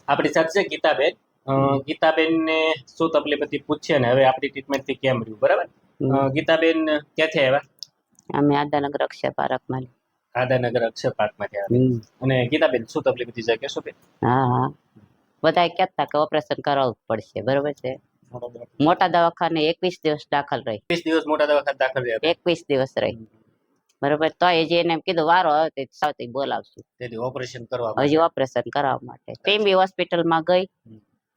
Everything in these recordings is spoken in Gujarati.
આપણી સાથે છે ગીતાબેન. ગીતાબેન ને શું તકલીફ હતી પૂછીએ ને હવે આપણી ટ્રીટમેન્ટ થી કેમ રહ્યું, બરાબર? ગીતાબેન ક્યાંથી આવ્યા? અમે આદાનગર અક્ષય પાર્કમાં. આદાનગર અક્ષર પાર્કમાંથી આવ્યા. અને ગીતાબેન શું તકલીફ હતી જરા કહેશો બેન? હા બધા કહેતા કે ઓપરેશન કરાવવું પડશે, બરોબર છે. મોટા દવાખાને 21 દિવસ દાખલ રહી. 20 દિવસ મોટા દવાખાને દાખલ રહ્યા? 21 દિવસ રહી, બરોબર. તો એ જે એને કીધું વારો આવે તે સાવતી બોલાવશું, તેથી ઓપરેશન કરવા હજી ઓપરેશન કરાવવા માટે ટીમ્બી હોસ્પિટલમાં ગઈ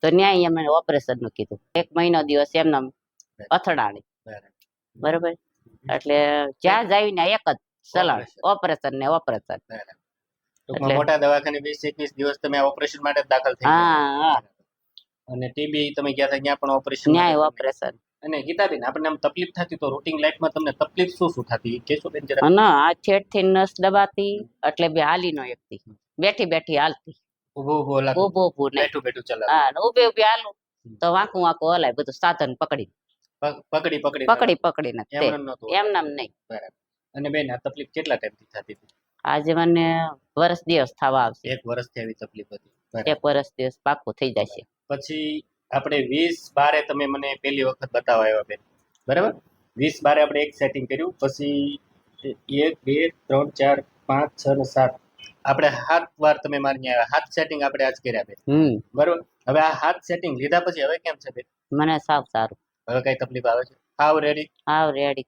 તો ન્યાય એમને ઓપરેશન નું કીધું. 1 મહિનો દિવસ એમને અથડાણી, બરોબર. એટલે જ્યાં જઈને એક જ સલાહ ઓપરેશન ને ઓપરેશન. મોટા દવાખાને 20-21 દિવસ તમે ઓપરેશન માટે દાખલ થઈ ગયા? હા. અને ટીબી તમે ગયા હતા ત્યાં પણ ઓપરેશન? ન્યાય ઓપરેશન. અને ગીતાબેન આપણને આમ તકલીફ થતી તો રૂટીન લાઈફમાં તમને તકલીફ શું થતી કેશો બેન જરા? ના આ છેડ થી નસ દબાતી એટલે બે હાલી નો એકતી, બેઠી બેઠી હાલતી, ઊભું બેઠું ચલાવ. હા ઊભી ઊભી હાલું તો વાંકું વાંકું હલાય બધું સાધન પકડીને એમ નામ નહીં. અને બેન આ તકલીફ કેટલા ટાઈમથી થતી હતી? આજે મને વર્ષ દિવસ થવા આવશે. 1 વર્ષથી આવી તકલીફ હતી? 1 વર્ષ દિવસ પાકું થઈ જશે. પછી આપણે 20/12 તમે મને પહેલી વખત બતાવવા આવ્યા બેન, બરાબર? 20/12 આપણે એક સેટિંગ કર્યું, પછી 1 2 3 4 5 6 ને 7 આપણે 7 વાર તમે મારી આવ્યા. 7 સેટિંગ આપણે આજ કર્યા બેન, બરાબર? હવે આ 7 સેટિંગ લીધા પછી હવે કેમ છે બેન? મને સાવ સારું. હવે કઈ તકલીફ આવે છે? હાવ રેડી? હાવ રેડી.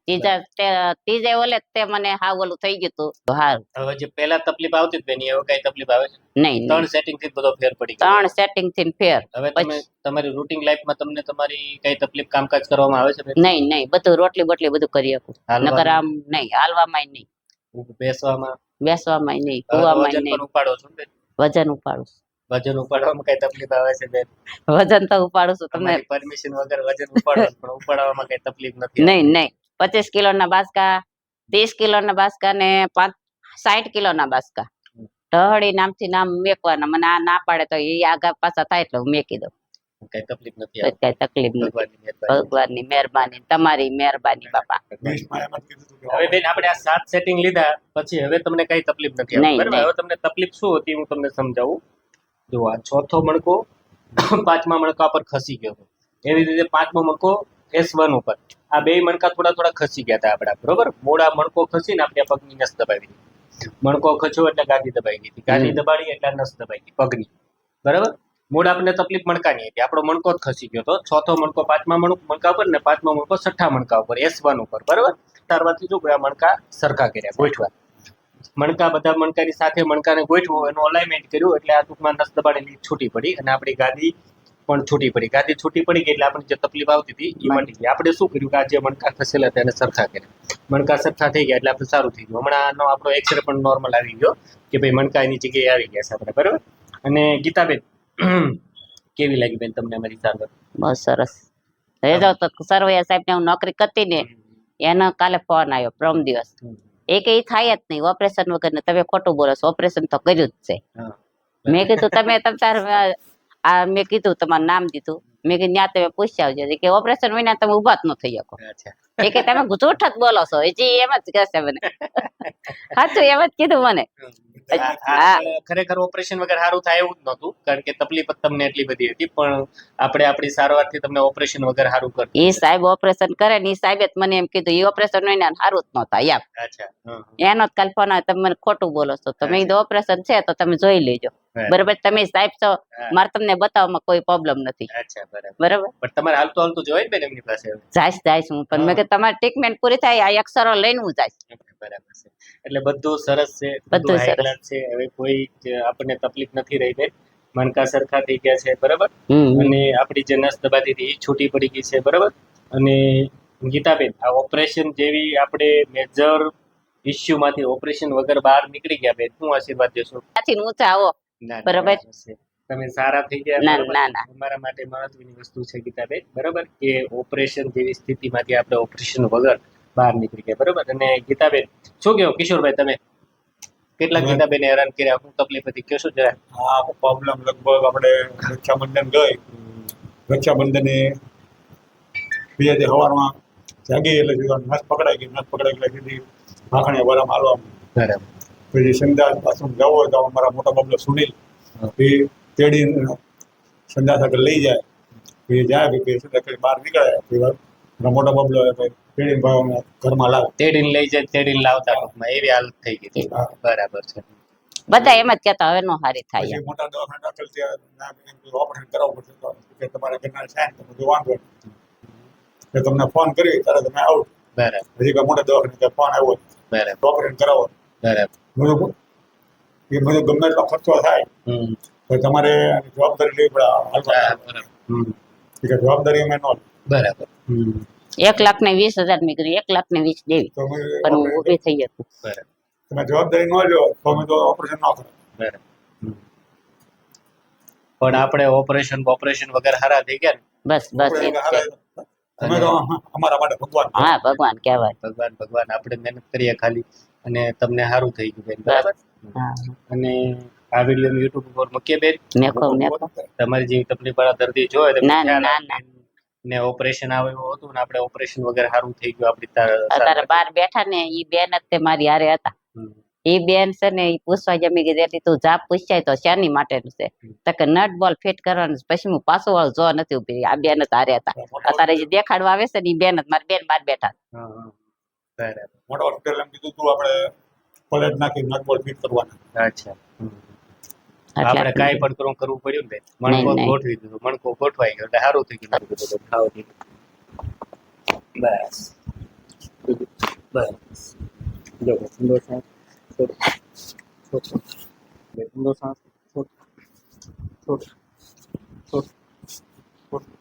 ત્રીજે ઓલે તે મને હાવ ઓલું થઈ ગયું તું. હારું. હવે જે પહેલા તકલીફ આવતી બેન હવે કઈ તકલીફ આવે છે? નહીં. 3 સેટિંગ થી બધો ફેર પડી ગયો? 3 સેટિંગ થી ફેર. હવે તમે તમારી રૂટીન લાઈફમાં તમને તમારી કઈ તકલીફ કામકાજ કરવામાં આવે છે બેન? નહીં બધું રોટલી બોટલી બધું કરી શકું. નકર આમ નહીં હાલવામાં નહીં, બેસવામાં નહીં, સુવામાં નહીં. ઉપાડો છો બેન? વજન ઉપાડું. વજન ઉપાડવામાં કઈ તકલીફ આવે છે બેન? વજન તો ઉપાડું છું. તમને પરમિશન વગર વજન ઉપાડો પણ ઉપાડવામાં કઈ તકલીફ નથી? નહીં 25 કિલોના બાસકા, 30 કિલોના બાસકા ને 60 કિલોના બાસકા ઢહળી નામથી નામ મેકવાના. મને આ ના પાડે તો એ આગા પાછા થાય એટલે હું મેકી દઉં. કઈ તકલીફ નથી? કઈ તકલીફ નથી. ભગવાનની મહેરબાની, તમારી મહેરબાની બાપા. હવે બેન આપણે આ 7 સેટિંગ લીધા પછી હવે તમને કઈ તકલીફ નથી? બરાબર. હવે તમને તકલીફ શું હતી હું તમને સમજાવું. જો આ ચોથો મણકો 5મા મણકા પર ખસી ગયો હતો, એવી રીતે 5મો મણકો S1 ઉપર આ બે મણકા થોડા ખસી ગયા હતા આપડા, બરોબર? મોડા મણકો ખસીને આપણે પગની નસ દબાવી દીધી. મણકો ખસ્યો એટલે ગાદી દબાઈ ગઈ હતી, ગાદી દબાડી એટલે નસ દબાઈ ગઈ પગની, બરાબર? મોડા આપણને તકલીફ મણકાની હતી, આપણો મણકો જ ખસી ગયો હતો. ચોથો મણકો 5મા મણકા ઉપર ને 5મો મણકો 6ઠા મણકા ઉપર S1 ઉપર, બરાબર? તારવાથી જો આ મણકા સરખા કર્યા, ગોઠવા મણકા, બધા મણકાની સાથે મણકાને ગોઠવો, એનું અલાઇનમેન્ટ કર્યું એટલે આ ટૂંકમાં નસ દબાડેલી છૂટી પડી અને આપણી ગાદી પણ છૂટી પડી. ગાદી છૂટી પડી ગઈ એટલે આપણને જે તકલીફ આવતી હતી એ મટી ગઈ. આપણે શું કર્યું કે આ જે મણકા ખસેલા હતા એને સરખા કર્યા, મણકા સરખા થઈ ગયા એટલે આપણે સારું થઈ ગયું. હમણાં આપણો એક્સરે પણ નોર્મલ આવી ગયો કે ભાઈ મણકા એની જગ્યાએ આવી ગયા છે આપણે, બરાબર? અને ગીતાબેન કેવી લાગી બેન તમને અમારી સારવાર? બહુ સરસ. રેજો તો સરવૈયા સાહેબ ને હું નોકરી કરતી ને એનો કાલે ફોન આવ્યો પરમ દિવસ. એ કે થાય જ નહીં ઓપરેશન વગર ને, તમે ખોટું બોલો છો, ઓપરેશન તો કર્યું જ છે. મેં કીધું તમે આ મેં કીધું તમારું નામ દીધું, મેં કીધું ત્યાં તમે પૂછી આવજો કે ઓપરેશન વિના તમે ઉભા જ ન થઈ શકો. એ કે તમે જૂઠ જ બોલો છો, હજી એમ જ કહેશે મને. સાચું એમ જ કીધું મને. ખરેખર ઓપરેશન વગર સારું થાય એવું જ નહોતું, કારણ કે તકલીફ તમને એટલી બધી હતી, પણ આપણે આપણી સારવારથી તમને ઓપરેશન વગર સારું કરતા. એ સાહેબ ઓપરેશન કરે ને એ સાહેબે મને એમ કીધું એ ઓપરેશન હોય ને સારું જ ન થાય એમ. એનો જ કાલ ફોન આવે તમે મને ખોટું બોલો છો, તમે કીધું ઓપરેશન છે તો તમે જોઈ લેજો, બરોબર? તમે સાહેબ છો, મારે તમને બતાવવામાં કોઈ પ્રોબ્લેમ નથી, બરાબર? પણ તમારે હાલતું જોઈ બેન એમની પાસે? જાઈશ હું, પણ મેં કે તમારી ટ્રીટમેન્ટ પૂરી થાય આ અક્ષરો લઈને હું જાઈશ. બરાબર છે. એટલે બધું સરસ છે, બધું હાઈ છે. હવે કોઈ આપણને તકલીફ નથી રહી બેન, મણકા સરખા થઈ ગયા છે, બરાબર? અને આપણી જે નસ દબાતી હતી એ છૂટી પડી ગઈ છે, બરાબર? અને ગીતાબેન આ ઓપરેશન જેવી આપણે મેજર ઇશ્યુ માંથી ઓપરેશન વગર બહાર નીકળી ગયા બેન, શું આશીર્વાદ દેશો? ઊંચા આવો, બરાબર? તમે સારા થઈ ગયા, અમારા માટે મહત્વની વસ્તુ છે ગીતાબેન, બરાબર? કે ઓપરેશન જેવી સ્થિતિમાંથી આપણે ઓપરેશન વગર બહાર નીકળી ગયા, બરાબર? અને ગીતાબેન શું કહો કિશોરભાઈ, તમે કેટલા ગીતાબેન હેરાન કર્યા, શું તકલીફ હતી કહેશો જરા? આ પ્રોબ્લેમ લગભગ આપણે રક્ષાબંધન ગઈ, રક્ષાબંધને બીજા દી સવારમાં જાગી એટલે નસ પકડાઈ ગઈ, એટલે સીધી ભાખણે વરામ હાલવા. બરાબર. પછી સંદાસ પાછું જવો હોય તો અમારા મોટા બાબલો સુનિલ એ તેડી સંદાસ આગળ લઈ જાય એ જાય કે સંદાસ કરી બહાર નીકળે એ વાર મોટો બબલો પેઢી ભાવ ઘરમાં લાવે. તેડીને લઈ જાય તેડીને લાવતા ટૂંકમાં એવી હાલત થઈ ગઈ હતી. હા. બરાબર છે. બધા એમ જ કહેતા હવે નો હારી થાય પછી મોટા દવાખાને દાખલ થયા ઓપરેશન કરાવવું પડશે તો કે તમારા ઘરના સાહેબ તો બધું વાંધો નહીં. કે તમને ફોન કરી ત્યારે તમે આવો. બરાબર હજી કાંઈ મોટા દવાખાને ફોન આવ્યો બરાબર ઓપરેશન કરાવો બરાબર. બધું એ બધું ગમે એટલો ખર્ચો થાય હમ. તો તમારે જવાબદારી લેવી પડે હાલવા. બરાબર. હમ. કે જવાબદારી અમે ન લે. બરાબર. હમ. 1,20,000 મેં કીધું 1,20,000 દેવી તો અમે પણ હું ઊભી થઈ જતું. બરાબર તમે જવાબદારી ન લો તો અમે તો ઓપરેશન ન કરો. બરાબર. હમ. પણ આપણે ઓપરેશન વગર હારા થઈ ગયા ને. બસ બસ એ જ છે. તમે તો અમારા માટે ભગવાન. હા ભગવાન કહેવાય. ભગવાન આપણે મહેનત કરીએ ખાલી અને તમને સારું થઈ ગયું બેન. બરાબર. હા અને આ વિડીયો યુટ્યુબ ઉપર મૂકીએ બેન. મેકો તમારી જેવી તકલીફ વાળા દર્દી જોવે તો ના ખ્યાલ ના આવે. ના ને ઓપરેશન આવ્યું હતું ને આપણે ઓપરેશન વગર સારું થઈ ગયું આપણી અત્યારે બહાર બેઠા ને ઈ બેન જ તે મારી હારે હતા. ઈ બેન છે ને ઈ પૂછવા જમી ગઈ તું જા પૂછાય તો શાની માટેનું છે તો કે નટ બોલ ફિટ કરવાનું છે. પછી હું પાછો વાળ જોવા નથી ઉભી આ બેન જ હારે હતા. અત્યારે જે દેખાડવા આવે છે ને ઈ બેન જ મારી બેન બહાર બેઠા. મોટા હોસ્પિટલ એમ કીધું તું આપણે કોલેજ નાખી નટ બોલ ફિટ કરવાના. અચ્છા. આપણે કાંઈ પણ કરવું પડ્યું ને મણકો ગોઠવી દીધું. મણકો ગોઠવાઈ ગયો એટલે સારું થઈ ગયું. બસ બસ જો ઊંડો શ્વાસ છોડો છોડો ઊંડો શ્વાસ છોડો છોડો છોડો છોડો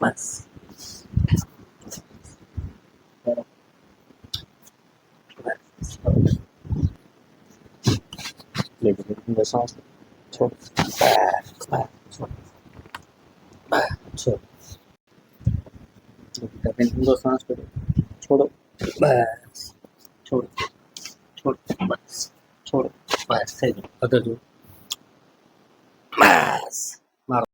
બસ છોડો બસ છોડો છોડો બસ છોડો બસ થઈ ગયું. બસ મારો